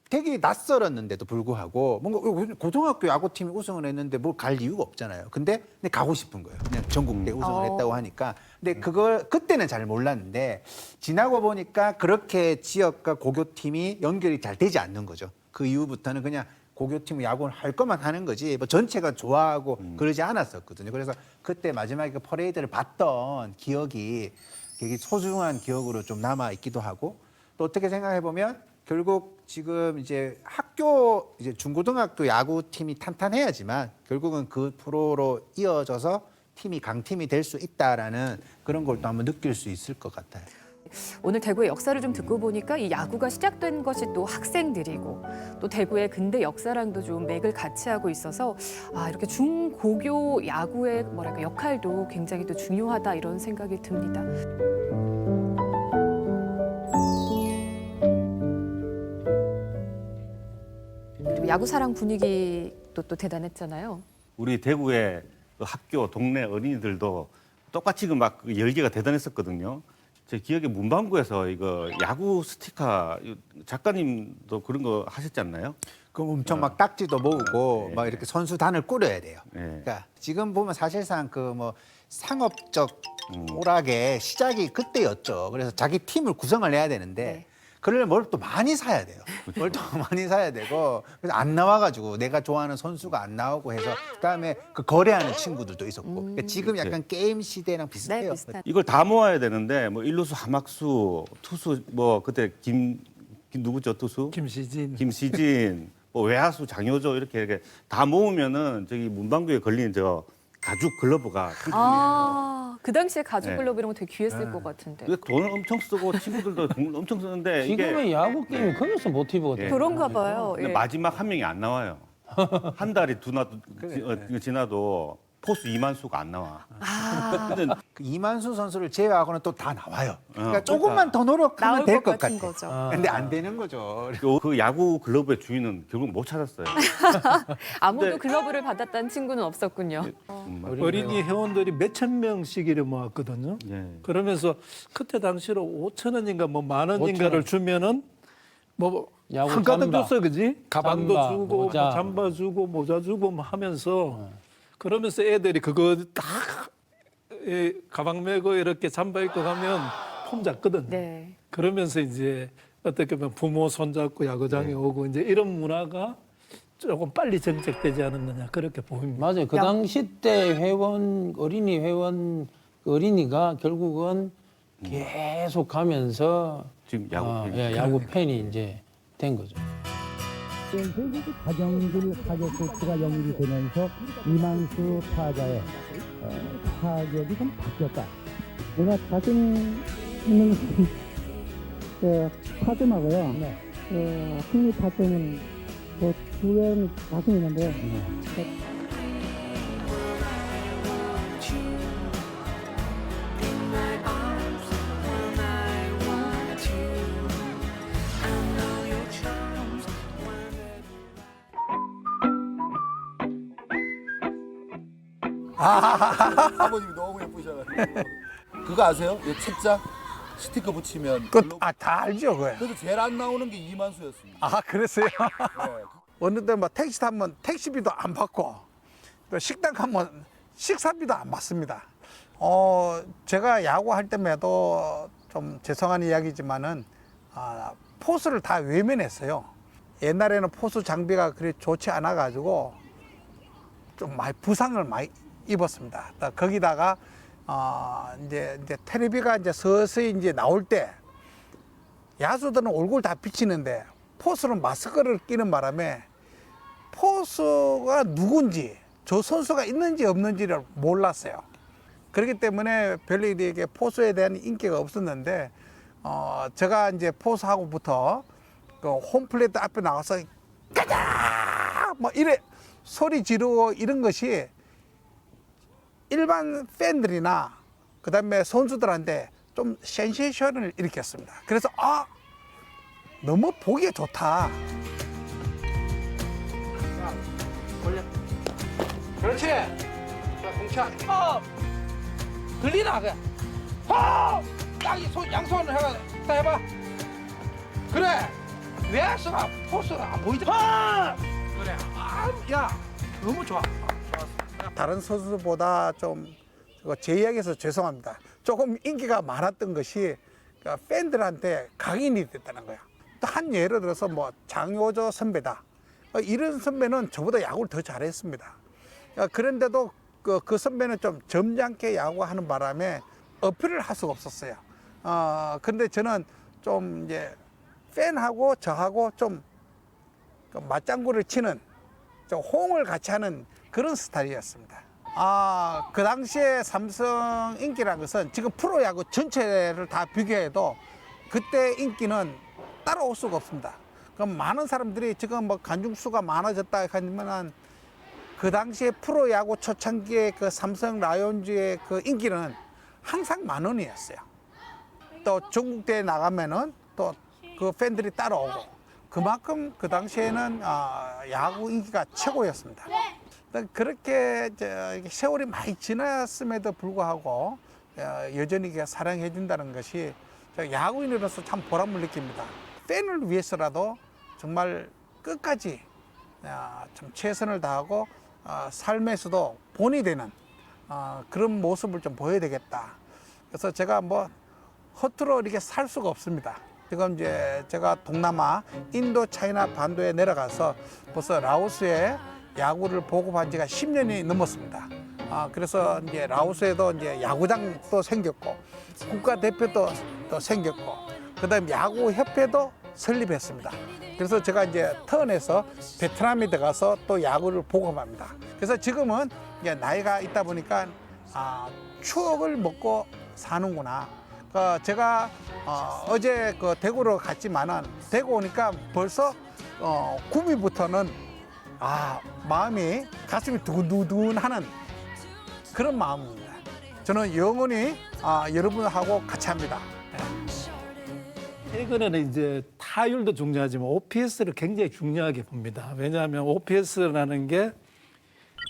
되게 낯설었는데도 불구하고 뭔가 고등학교 야구팀이 우승을 했는데 뭘 갈 이유가 없잖아요. 근데 가고 싶은 거예요. 그냥 전국대 우승을 했다고 하니까. 근데 그걸 그때는 잘 몰랐는데 지나고 보니까 그렇게 지역과 고교팀이 연결이 잘 되지 않는 거죠. 그 이후부터는 그냥 고교팀 야구를 할 것만 하는 거지 뭐 전체가 좋아하고 그러지 않았었거든요. 그래서 그때 마지막에 그 퍼레이드를 봤던 기억이 되게 소중한 기억으로 좀 남아 있기도 하고 또 어떻게 생각해 보면 결국 지금 이제 학교 이제 중고등학교 야구팀이 탄탄해야지만 결국은 그 프로로 이어져서 팀이 강팀이 될 수 있다라는 그런 걸 또 한번 느낄 수 있을 것 같아요. 오늘 대구의 역사를 좀 듣고 보니까 이 야구가 시작된 것이 또 학생들이고 또 대구의 근대 역사랑도 좀 맥을 같이 하고 있어서 이렇게 중고교 야구의 역할도 굉장히 또 중요하다 이런 생각이 듭니다. 그리고 야구 사랑 분위기도 또 대단했잖아요. 우리 대구의 그 학교 동네 어린이들도 똑같이 막 열기가 대단했었거든요. 제 기억에 문방구에서 이거 야구 스티커 작가님도 그런 거 하셨지 않나요? 그럼 엄청 막 딱지도 모으고 막 이렇게 선수단을 꾸려야 돼요. 그러니까 지금 보면 사실상 그 뭐 상업적 오락의 시작이 그때였죠. 그래서 자기 팀을 구성을 해야 되는데 그러려면 뭘 또 많이 사야 돼요. 뭘 또 많이 사야 되고 그래서 안 나와가지고 내가 좋아하는 선수가 안 나오고 해서 그다음에 그 거래하는 친구들도 있었고 그러니까 지금 약간 게임 시대랑 비슷해요. 이걸 다 모아야 되는데 뭐 일루수 하막수 투수 뭐 그때 누구죠 투수? 김시진 뭐 외야수 장효조 이렇게 다 모으면은 저기 문방구에 걸리는 저 가죽 글러브가 그 당시에 가죽 글러브 이런 거 되게 귀했을 것 같은데. 돈을 엄청 쓰고 친구들도 돈을 엄청 쓰는데 지금의 야구 게임이 거기서 모티브가 그런가 봐요. 근데 마지막 한 명이 안 나와요. 한 달이 지나도 포수 이만수가 안 나와. 근데 그 이만수 선수를 제외하고는 또 다 나와요. 그러니까 조금만 더 노력하면 될 것 같아. 근데 안 되는 거죠. 그 야구 글러브의 주인은 결국 못 찾았어요. 아무도 글러브를 받았다는 친구는 없었군요. 어린이 회원들이 몇천 명씩 이래 모았거든요. 그러면서 그때 당시로 5천 원인가 뭐 만 원인가를 주면은 뭐 한가득 줬어요, 그지? 가방도 주고 모자. 뭐 잠바 주고 모자 주고 뭐 하면서. 그러면서 애들이 그거 딱 가방 메고 이렇게 잠바 입고 가면 폼 잡거든. 그러면서 이제 어떻게 보면 부모 손잡고 야구장에 오고 이제 이런 문화가 조금 빨리 정착되지 않았느냐 그렇게 보입니다. 맞아요. 그 당시 때 어린이 회원 어린이가 결국은 계속 가면서 지금 야구 팬이 이제 된 거죠. 가정길 타격 수가 영입이 되면서 이만수 타자의 타격이 좀 바뀌었다. 내가 자신 있는 타점하고요. 승리 타점은 두 개는 자신 있는데. 아버님이 너무 예쁘셔가지고 그거 아세요? 이 책자 스티커 붙이면 다 알죠 그거. 그래서 제일 안 나오는 게 이만수였습니다. 그랬어요? 어느 때 뭐 택시 타면 택시비도 안 받고 또 식당 가면 식사비도 안 받습니다. 제가 야구할 때에도 좀 죄송한 이야기지만은 포수를 다 외면했어요. 옛날에는 포수 장비가 그리 좋지 않아 가지고 좀 많이 부상을 많이 입었습니다. 거기다가 이제 텔레비가 이제 서서히 이제 나올 때 야수들은 얼굴 다 비치는데 포수는 마스크를 끼는 바람에 포수가 누군지 저 선수가 있는지 없는지를 몰랐어요. 그렇기 때문에 별로 이게 포수에 대한 인기가 없었는데 제가 이제 포수하고부터 그 홈플레이트 앞에 나가서 가자 뭐 이래 소리 지르고 이런 것이 일반 팬들이나 그다음에 선수들한테 좀 센세이션을 일으켰습니다. 그래서 너무 보기에 좋다. 자, 올려. 그렇지. 자, 공차. 들리나 그래. 딱이 손 양손을 해가 다 해봐. 그래. 외야수가 포수가 안 보이더라. 그래. 야, 너무 좋아. 좋았어. 다른 선수보다 좀 제 이야기에서 죄송합니다. 조금 인기가 많았던 것이 팬들한테 각인이 됐다는 거야. 또 한 예를 들어서 뭐 장효조 선배다. 이런 선배는 저보다 야구를 더 잘했습니다. 그런데도 그 선배는 좀 점잖게 야구하는 바람에 어필을 할 수가 없었어요. 근데 저는 좀 이제 팬하고 저하고 좀 맞장구를 치는 좀 호응을 같이 하는 그런 스타일이었습니다. 그 당시에 삼성 인기라는 것은 지금 프로야구 전체를 다 비교해도 그때 인기는 따라올 수가 없습니다. 그럼 많은 사람들이 지금 뭐 관중수가 많아졌다 하지만 그 당시에 프로야구 초창기의 그 삼성 라이온즈의 그 인기는 항상 만원이었어요. 또 전국대회 나가면은 또 그 팬들이 따라오고 그만큼 그 당시에는 야구 인기가 최고였습니다. 그렇게 세월이 많이 지났음에도 불구하고 여전히 사랑해 준다는 것이 야구인으로서 참 보람을 느낍니다. 팬을 위해서라도 정말 끝까지 참 최선을 다하고 삶에서도 본이 되는 그런 모습을 좀 보여야 되겠다. 그래서 제가 뭐 허투루 이렇게 살 수가 없습니다. 지금 이제 제가 동남아 인도 차이나 반도에 내려가서 벌써 라오스에 야구를 보급한 지가 10년이 넘었습니다. 그래서 이제 라오스에도 이제 야구장도 생겼고 국가대표도 또 생겼고 그다음에 야구협회도 설립했습니다. 그래서 제가 이제 턴에서 베트남에 들어가서 또 야구를 보급합니다. 그래서 지금은 이제 나이가 있다 보니까 추억을 먹고 사는구나. 제가 어제 그 대구로 갔지만은 대구 오니까 벌써 구미부터는 마음이 가슴이 두근두근하는 그런 마음입니다. 저는 영원히 여러분하고 같이 합니다. 최근에는 이제 타율도 중요하지만 OPS를 굉장히 중요하게 봅니다. 왜냐하면 OPS라는 게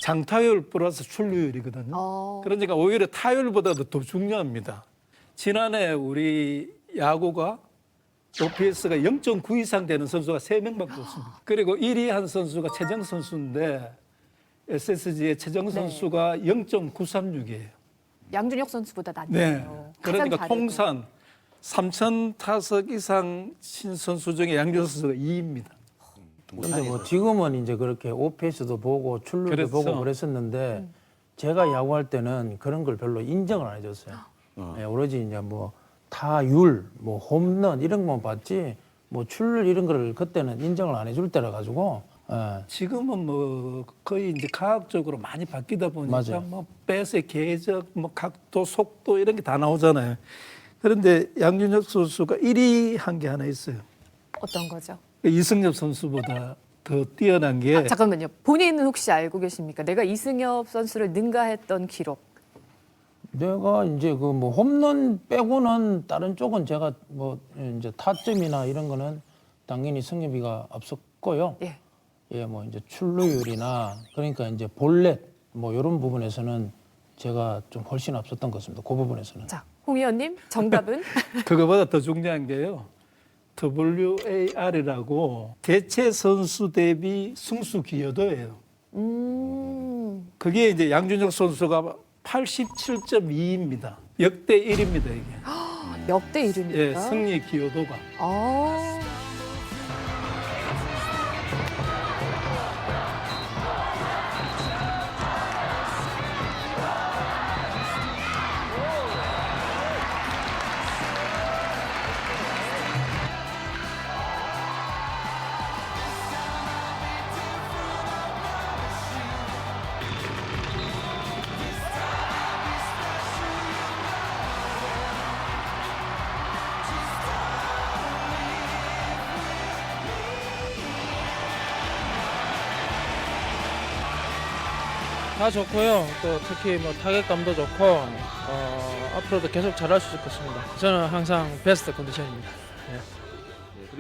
장타율 플러스 출루율이거든요. 그러니까 오히려 타율보다도 더 중요합니다. 지난해 우리 야구가 OPS가 0.9 이상 되는 선수가 3명밖에 없습니다. 그리고 1위 한 선수가 최정 선수인데 SSG의 최정 선수가 0.936이에요. 양준혁 선수보다 낫네요. 네. 그러니까 통산 3,000 타석 이상 친 선수 중에 양준혁 선수가 2위입니다. 근데 뭐 지금은 이제 그렇게 OPS도 보고 출루도 그렇죠. 보고 그랬었는데 제가 야구할 때는 그런 걸 별로 인정을 안 해줬어요. 네, 오로지 이제 뭐 타율, 뭐 홈런 이런 것만 봤지 뭐 출루 이런 걸 그때는 인정을 안 해줄 때라 가지고. 지금은 뭐 거의 이제 과학적으로 많이 바뀌다 보니까 맞아요. 뭐 배스의 궤적, 뭐 각도, 속도 이런 게 다 나오잖아요. 그런데 양준혁 선수가 1위 한 게 하나 있어요. 어떤 거죠? 이승엽 선수보다 더 뛰어난 게 잠깐만요. 본인은 혹시 알고 계십니까? 내가 이승엽 선수를 능가했던 기록. 내가 이제 그 뭐 홈런 빼고는 다른 쪽은 제가 뭐 이제 타점이나 이런 거는 당연히 승엽이가 앞섰고요. 예, 뭐 이제 출루율이나 그러니까 이제 볼넷 뭐 이런 부분에서는 제가 좀 훨씬 앞섰던 것 같습니다. 그 부분에서는. 자, 홍 의원님 정답은? 그거보다 더 중요한 게요. WAR이라고 대체 선수 대비 승수 기여도예요. 그게 이제 양준혁 선수가 87.2입니다. 역대 1위입니다, 이게. 역대 1위입니까? 예, 승리 기여도가. 다 좋고요. 또 특히 뭐 타격감도 좋고 앞으로도 계속 잘할 수 있을 것 같습니다. 저는 항상 베스트 컨디션입니다.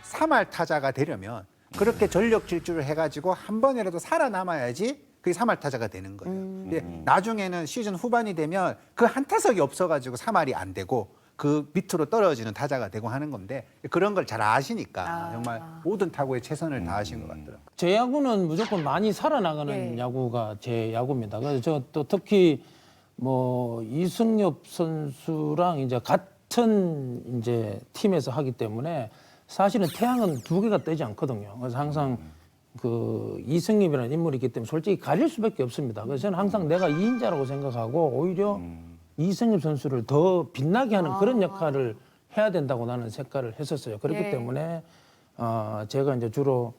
3할 타자가 되려면 그렇게 전력 질주를 해가지고 한 번이라도 살아남아야지 그게 3할 타자가 되는 거예요. 근데 나중에는 시즌 후반이 되면 그 한 타석이 없어가지고 3할이 안 되고 그 밑으로 떨어지는 타자가 되고 하는 건데 그런 걸 잘 아시니까 정말 모든 타구에 최선을 다하신 것 같더라고요. 제 야구는 무조건 많이 살아나가는 야구가 제 야구입니다. 그래서 저 또 특히 뭐 이승엽 선수랑 이제 같은 이제 팀에서 하기 때문에 사실은 태양은 두 개가 뜨지 않거든요. 그래서 항상 그 이승엽이라는 인물이 있기 때문에 솔직히 가릴 수밖에 없습니다. 그래서 저는 항상 내가 2인자라고 생각하고 오히려 이승엽 선수를 더 빛나게 하는 그런 역할을 해야 된다고 나는 생각을 했었어요. 그렇기 때문에 제가 이제 주로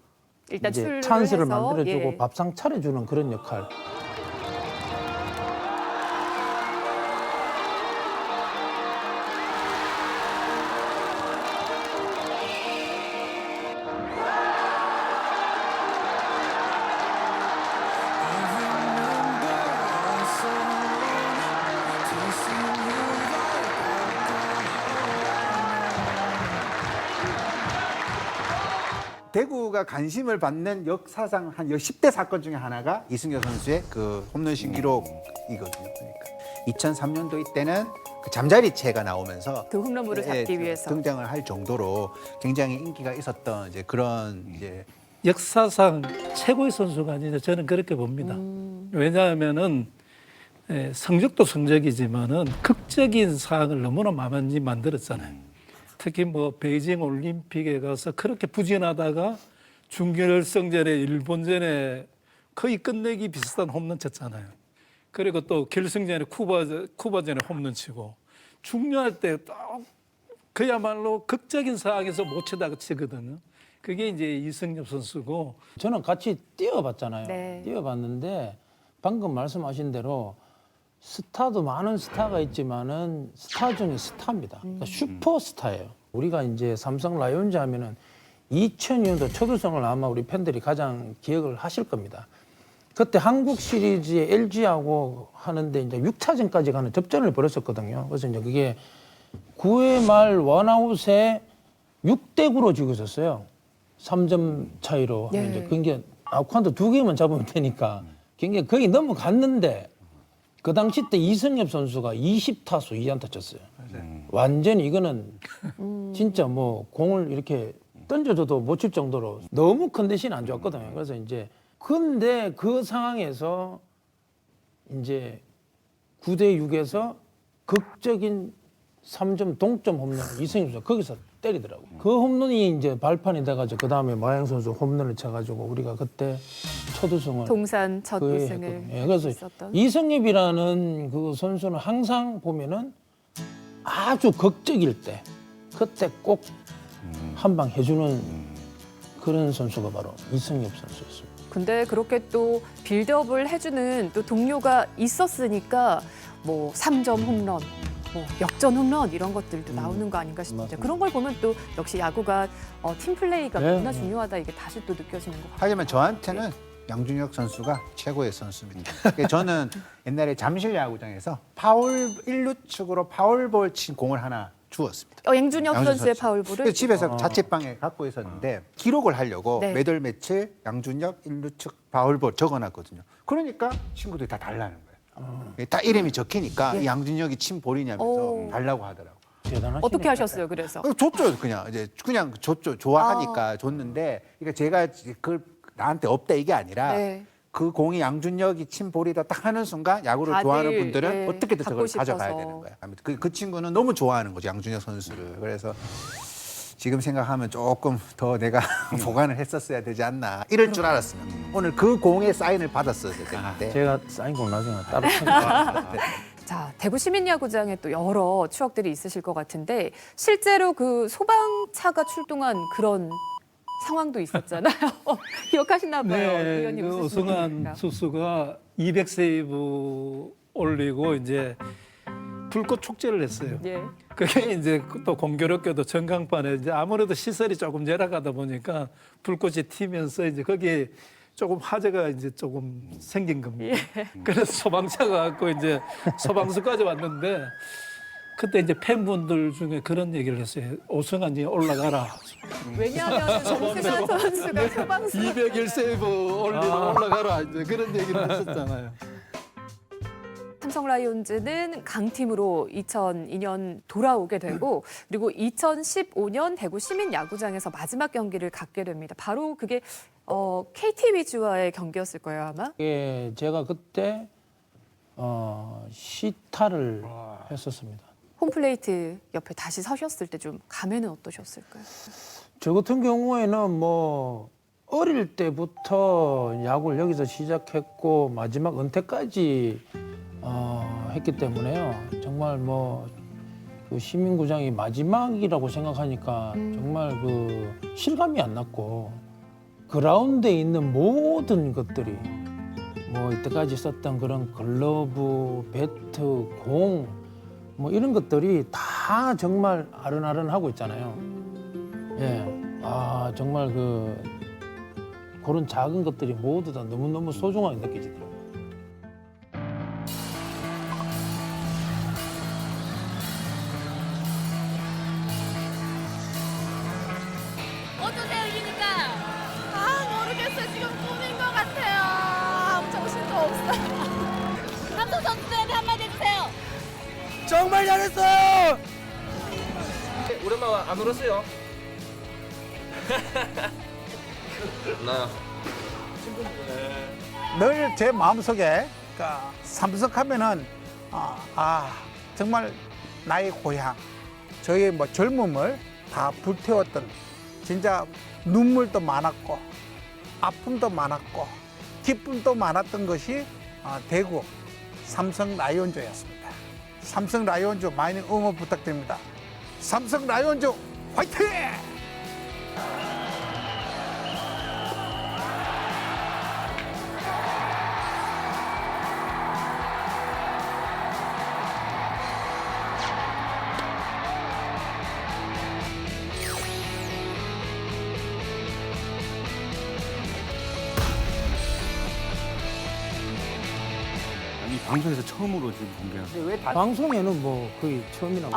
일단 이제 찬스를 해서, 만들어주고 밥상 차려주는 그런 역할. 대구가 관심을 받는 역사상 한 10대 사건 중에 하나가 이승엽 선수의 그 홈런 신기록이거든요. 그러니까 2003년도 이때는 그 잠자리채가 나오면서 그 홈런볼을 잡기 위해서 등장을 할 정도로 굉장히 인기가 있었던 이제 그런 이제 역사상 최고의 선수가 아니냐 저는 그렇게 봅니다. 왜냐하면은 성적도 성적이지만은 극적인 사항을 너무나 많이 만들었잖아요. 특히 뭐 베이징 올림픽에 가서 그렇게 부진하다가 준결승전에 일본전에 거의 끝내기 비슷한 홈런 쳤잖아요. 그리고 또 결승전에 쿠바전에 홈런 치고 중요할 때 또 그야말로 극적인 상황에서 못 치다가 치거든요. 그게 이제 이승엽 선수고 저는 같이 뛰어봤잖아요. 네. 뛰어봤는데 방금 말씀하신 대로 스타도 많은 스타가 있지만은 스타 중에 스타입니다. 그러니까 슈퍼스타예요. 우리가 이제 삼성 라이온즈 하면은 2002년도 첫 우승을 아마 우리 팬들이 가장 기억을 하실 겁니다. 그때 한국 시리즈에 LG하고 하는데 이제 6차전까지 가는 접전을 벌였었거든요. 그래서 이제 그게 9회 말 원아웃에 6대9로 지고 있었어요. 3점 차이로. 네. 이제 그게 아웃카운트 2개만 잡으면 되니까 굉장히 거의 넘어갔는데 그 당시 때 이승엽 선수가 20타수 2안타 쳤어요. 완전히 이거는 진짜 뭐 공을 이렇게 던져줘도 못 칠 정도로 너무 컨디션이 안 좋았거든요. 그래서 이제 근데 그 상황에서 이제 9대6에서 극적인 3점 동점 홈런 이승엽 선수 거기서 때리더라고요. 그 홈런이 이제 발판이 돼가지고 그 다음에 마양 선수 홈런을 쳐가지고 우리가 그때 첫 우승을 동산 첫 그 해에 우승을 했거든요. 예, 그래서 했었던. 이승엽이라는 그 선수는 항상 보면은 아주 극적일 때 그때 꼭 한 방 해주는 그런 선수가 바로 이승엽 선수였습니다. 근데 그렇게 또 빌드업을 해주는 또 동료가 있었으니까 뭐 3점 홈런, 뭐 역전 홈런 이런 것들도 나오는 거 아닌가 싶은데 맞습니다. 그런 걸 보면 또 역시 야구가 팀 플레이가 네, 너무나 네. 중요하다 이게 다시 또 느껴지는 것 같아요. 하지만 저한테는 양준혁 선수가 최고의 선수입니다. 그러니까 저는 옛날에 잠실 야구장에서 파울 1루축으로 파울볼 친 공을 하나 주었습니다. 양준혁 선수의 파울볼을 그래서 집에서 자취방에 갖고 있었는데 기록을 하려고 네. 매달 며칠 양준혁 1루축 파울볼 적어놨거든요. 그러니까 친구들이 다 달라는 거예요. 다 이름이 적히니까 이 양준혁이 친 볼이냐면서 달라고 하더라고. 어떻게 하셨어요? 그래서 줬죠. 그냥 줬죠. 좋아하니까 줬는데 그러니까 제가 그걸 나한테 없다 이게 아니라 네. 그 공이 양준혁이 친 볼이다 딱 하는 순간 야구를 다들, 좋아하는 분들은 네, 어떻게든 저걸 갖고 가져가야 싶어서. 되는 거야. 아무튼 그 친구는 너무 좋아하는 거죠. 양준혁 선수를. 그래서 지금 생각하면 조금 더 내가 보관을 했었어야 되지 않나. 이럴 줄 알았으면 오늘 그 공의 사인을 받았어야 되는데. 제가 사인공 나중에 따로 자, 대구 시민야구장에 또 여러 추억들이 있으실 것 같은데 실제로 그 소방차가 출동한 그런 상황도 있었잖아요. 기억하시나 봐요. 네, 의원님 그 웃으시는 거 오승환 보니까. 수수가 200세이브 올리고 이제 불꽃 축제를 했어요. 예. 그게 이제 또 공교롭게도 전광판에 이제 아무래도 시설이 조금 열악하다 보니까 불꽃이 튀면서 이제 거기에 조금 화제가 이제 조금 생긴 겁니다. 그래서 소방차가 갖고 이제 소방서까지 왔는데 그때 이제 팬분들 중에 그런 얘기를 했어요. 오승환이 올라가라. 왜냐하면 오승환 선수가 소방수 201세이브 올라가라. 이제 그런 얘기를 했었잖아요. 삼성 라이온즈는 강팀으로 2002년 돌아오게 되고 그리고 2015년 대구 시민야구장에서 마지막 경기를 갖게 됩니다. 바로 그게 KT 위즈와의 경기였을 거예요, 아마. 예, 제가 그때 시타를 했었습니다. 홈플레이트 옆에 다시 서셨을 때 좀 감회는 어떠셨을까요? 저 같은 경우에는 뭐 어릴 때부터 야구를 여기서 시작했고 마지막 은퇴까지 했기 때문에요. 정말 그 시민구장이 마지막이라고 생각하니까 정말 그 실감이 안 났고 그라운드에 있는 모든 것들이 뭐 이때까지 썼던 그런 글러브, 배트, 공 뭐 이런 것들이 다 정말 아른아른하고 있잖아요. 예, 정말 그런 작은 것들이 모두 다 너무너무 소중하게 느껴지더라고요. 어떠세요, 이기니까? 모르겠어요. 지금 꿈인 것 같아요. 아무 정신도 없어요. 삼성 선수들한테 한마디 해주세요. 정말 잘했어요! 우리 엄마 안 울었어요? 나요. 늘 제 마음속에 삼성하면은 정말 나의 고향, 저의 젊음을 다 불태웠던 진짜 눈물도 많았고 아픔도 많았고 기쁨도 많았던 것이 대구 삼성 라이온즈였습니다. 삼성 라이온즈 많이 응원 부탁드립니다. 삼성 라이온즈 화이팅! 이 방송에서 처음으로 지금 공개한. 방송에는 뭐 거의 처음이라고.